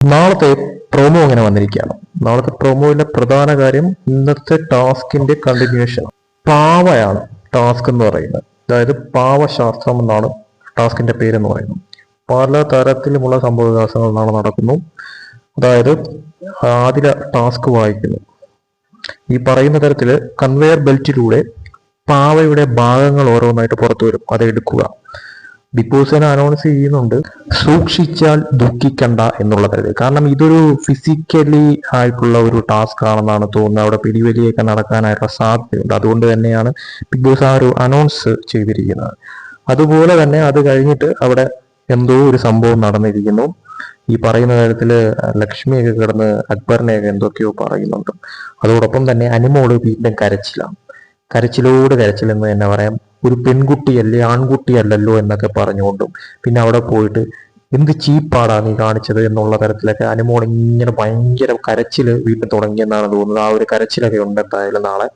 നാളത്തെ പ്രൊമോ ഇങ്ങനെ വന്നിരിക്കുകയാണ്. നാളത്തെ പ്രൊമോയിലെ പ്രധാന കാര്യം ഇന്നത്തെ ടാസ്കിന്റെ കണ്ടിന്യൂഷൻ. പാവയാണ് ടാസ്ക് എന്ന് പറയുന്നത്. അതായത് പാവശാസ്ത്രം എന്നാണ് ടാസ്കിന്റെ പേരെന്ന് പറയുന്നത്. പല തരത്തിലുമുള്ള സംഭവവികാസങ്ങൾ നാളെ നടക്കുന്നു. അതായത് ആദ്യ ടാസ്ക് വായിക്കുന്നു. ഈ പറയുന്ന തരത്തില് കൺവെയർ ബെൽറ്റിലൂടെ പാവയുടെ ഭാഗങ്ങൾ ഓരോന്നായിട്ട് പുറത്തു വരും. അത് എടുക്കുക. ബിഗ് ബോസ് തന്നെ അനൗൺസ് ചെയ്യുന്നുണ്ട്, സൂക്ഷിച്ചാൽ ദുഃഖിക്കണ്ട എന്നുള്ള തരത്തിൽ. കാരണം ഇതൊരു ഫിസിക്കലി ആയിട്ടുള്ള ഒരു ടാസ്ക് ആണെന്നാണ് തോന്നുന്നത്. അവിടെ പിടിവലിയൊക്കെ നടക്കാനായിട്ടുള്ള സാധ്യതയുണ്ട്. അതുകൊണ്ട് തന്നെയാണ് ബിഗ് ബോസ് ആ ഒരു അനൗൺസ് ചെയ്തിരിക്കുന്നത്. അതുപോലെ തന്നെ അത് കഴിഞ്ഞിട്ട് അവിടെ എന്തോ ഒരു സംഭവം നടന്നിരിക്കുന്നു. ഈ പറയുന്ന കാര്യത്തില് ലക്ഷ്മിയൊക്കെ കിടന്ന് അക്ബറിനെയൊക്കെ എന്തൊക്കെയോ പറയുന്നുണ്ട്. അതോടൊപ്പം തന്നെ അനുമോള് വീണ്ടും കരച്ചിലാണ്. കരച്ചിലോട് കരച്ചിലെന്ന് തന്നെ പറയാം. ഒരു പെൺകുട്ടിയല്ലേ, ആൺകുട്ടിയല്ലല്ലോ എന്നൊക്കെ പറഞ്ഞുകൊണ്ടും പിന്നെ അവിടെ പോയിട്ട് എന്ത് ചീപ്പാടാ നീ കാണിച്ചത് എന്നുള്ള തരത്തിലൊക്കെ അനുമോൾ ഇങ്ങനെ ഭയങ്കര കരച്ചില് വീണ്ടും തുടങ്ങിയെന്നാണ് തോന്നുന്നത്. ആ ഒരു കരച്ചിലൊക്കെ ഉണ്ട് എന്തായാലും നാളെ.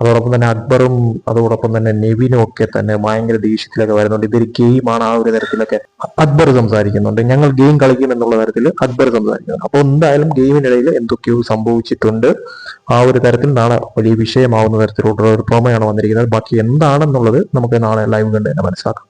അതോടൊപ്പം തന്നെ അക്ബറും അതോടൊപ്പം തന്നെ നെവിനും ഒക്കെ തന്നെ ഭയങ്കര ദേഷ്യത്തിലൊക്കെ വരുന്നുണ്ട്. ഇതൊരു ഗെയിമാണ്, ആ ഒരു തരത്തിലൊക്കെ അക്ബർ സംസാരിക്കുന്നുണ്ട്. ഞങ്ങൾ ഗെയിം കളിക്കും എന്നുള്ള തരത്തിൽ അക്ബർ സംസാരിക്കുന്നു. അപ്പോൾ എന്തായാലും ഗെയിമിനിടയിൽ എന്തൊക്കെയോ സംഭവിച്ചിട്ടുണ്ട്. ആ ഒരു തരത്തിൽ നാളെ വലിയ വിഷയമാവുന്ന തരത്തിലുള്ള ഒരു പ്രൊമോയാണ് വന്നിരിക്കുന്നത്. ബാക്കി എന്താണെന്നുള്ളത് നമുക്ക് നാളെ ലൈവ് കണ്ട് തന്നെ മനസ്സിലാക്കാം.